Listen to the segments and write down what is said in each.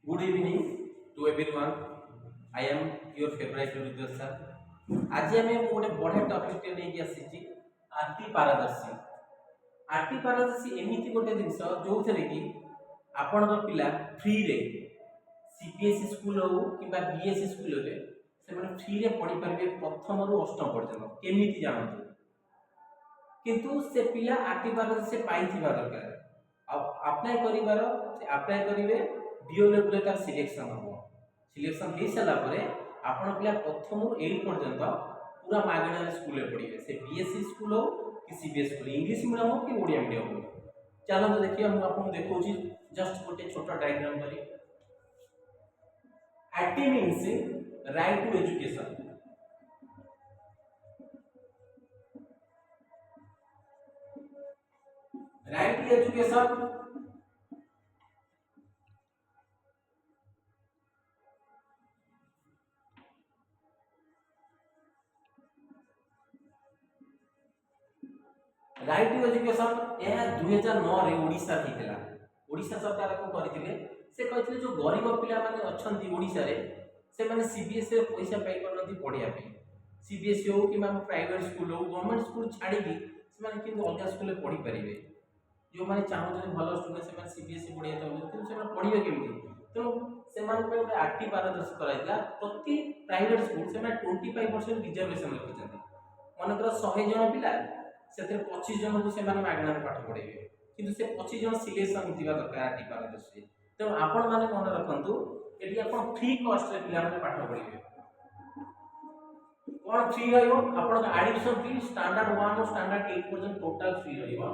Good evening to everyone. I am your favorite Rudra sir. आज आम गोटे बढ़िया टॉपिक टे नहीं आसी आरटी पारदर्शी। आरटी पारदर्शी एमती गोटे जिनस जो थे कि आपण पिला फ्री रे सीबीएसई स्कूल हो कि बीएसई स्कूल से फ्री रे पढ़ी पारे प्रथम रु अष्टम पर्यटन केमी जानते किंतु से पिला आरटी पारदर्शी पाई दरकार अप्लाई करेंगे डीओ लेवल तार सिलेक्शन हम सिलेक्शन हो सारा आपण पिला प्रथम 8 पर्यंत पूरा मागणार स्कूल पढ़े से बीएसई स्कूल हो कि सीबीएसई स्कूल इंग्लिश मीडियम हो कि ओडिया मीडियम हो। चलो देखिए मुझे आपको देखो जस्ट गोटे छोटा डायग्राम करी। RT means right to education. Right to education right to education यह 2009 रे ओडिशा थीला। ओडिशा सरकार को करथिले से कहथिले जो गरीब पिला माने अछंती ओडिशा रे से माने सीबीएसई रे पैसा पाई परनती पढिया पे सीबीएसई हो कि माने प्राइवेट स्कूल हो गवर्नमेंट स्कूल छाड़ी की से माने कि अलग स्कूल रे पढी परिबे। जो माने चाहउछन भलो स्टूडेंट से माने सीबीएसई पढिया चाहउछन से माने पढिबे केमती तो से माने पे गोटे आरटी पारदर्शी कराइला प्रति प्राइवेट स्कूल से माने 25% रिजर्वेशन रखिछन। मनकर 100 जन पिला से 25 जन को से मागणार पाठ पढ़ेबे किंतु से 25 जन सिलेक्शन होतिबा दरकार आरटी पारदर्शी। तो आपण माने मन रखंतु एटी आपण फ्री कॉस्ट रे पिला माने पाठ पढ़ेबे कोन फ्री रहइबो आपण एडमिशन फी स्टैंडर्ड 1 और स्टैंडर्ड 8 पर्यंत total free रहइबो।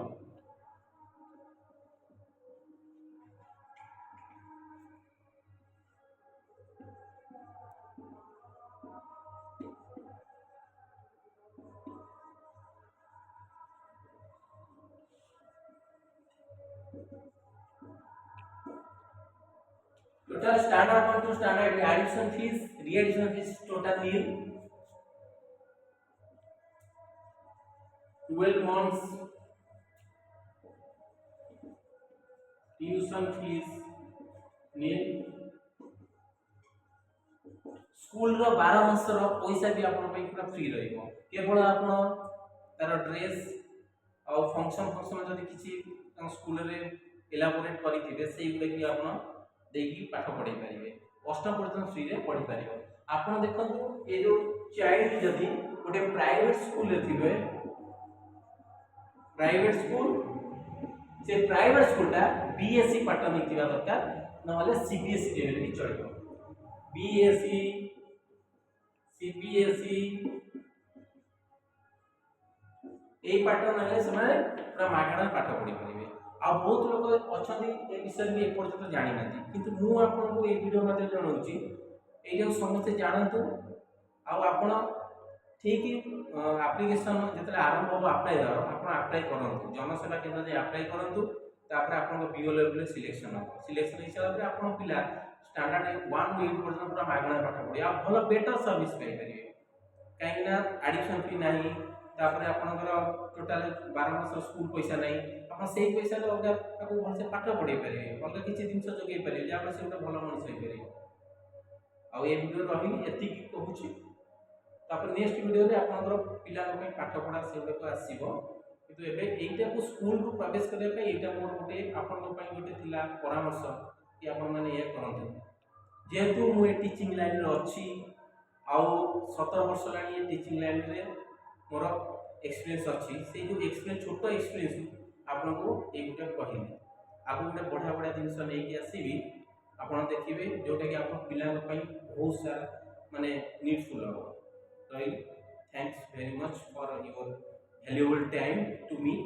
Total standard 1 to standard admission fees, re-admission fees total nil. 12 months tuition fees nil. School रो 12 मास रो पैसा भी आपन पे पूरा फ्री रहइबो केवल आपन तार ड्रेस और फंक्शन जदि किसी स्कूल रे एलाबोरेट करिथिबे सेही गुडे कि आपन देगी पाठ पढ़ी पारे अष्टम पर्यटन फ्री रे पढ़ी पारे। आपन देखंतु ए जो चाइल्ड जदि गोटे प्राइवेट स्कूल रे थिबे प्राइवेट स्कूल से प्राइवेट स्कूलटा बीएसई पैटर्न हिथिबा दरकार नहले सीबीएसई लेवल भी चलिबो। बीएसई सीबीएसई ए पैटर्न हेले समय पूरा मागणा पाठ पढ़ी पारे। आ बहुत लोग अछंती ए विषय में एपर्यंत जानि नाथि किंतु मु आपन को ए वीडियो माध्यम जणाउची ए जो समस्त जानतु आ आपन ठीक एप्लीकेशन जेतले आरंभ हो अप्लाई करो आपन अप्लाई करंतु जनसेवा केंद्र जे अप्लाई करंतु तापर आपन को बीओ लेवल सिलेक्शन हो सिलेक्शन हिसाब रे आपन पिला स्टैंडर्ड 1 टू 8 पर्यंत पूरा मागणा पाठ पढ़ी आ भलो बेटर सर्विस पाई परिबे काहे ना एडिशन फी नाही तापर आपनकर टोटल 12 मास स्कूल पैसा नाही अपन सेही पैसा रे अलगा ताको भल से पाठ पढ़ी परिबे अलगा किछि दिन जोगे परिबे जे आपण से गोटे भलो मनुष्य होई परिबे। आ ए वीडियो रही एति की कहूची तापर नेक्स्ट वीडियो रे आपनकर पिला को पाठ पढ़ा से को आसीबो किंतु एबे एइटा को स्कूल को प्रवेश करे पे एइटा मोर गोटे आपन को गोटे थिला परामर्श कि आपन माने ए करंतु जेहेतु मु ए टीचिंग लाइन रे अछि आ 17 वर्ष लानी ए टीचिंग लाइन रे मोर एक्सपीरियंस अछि से जो एक्सपीरियंस छोटो एक्सपीरियंस आपन को ए गुटे कहिली आगु गुटे बढ़िया बढ़िया जिनस नै कि आसीबी आपन देखिबे जोटा कि आपन पिला पई बहुत सारा माने नीडफुल हो। Thanks very much for your valuable time to me.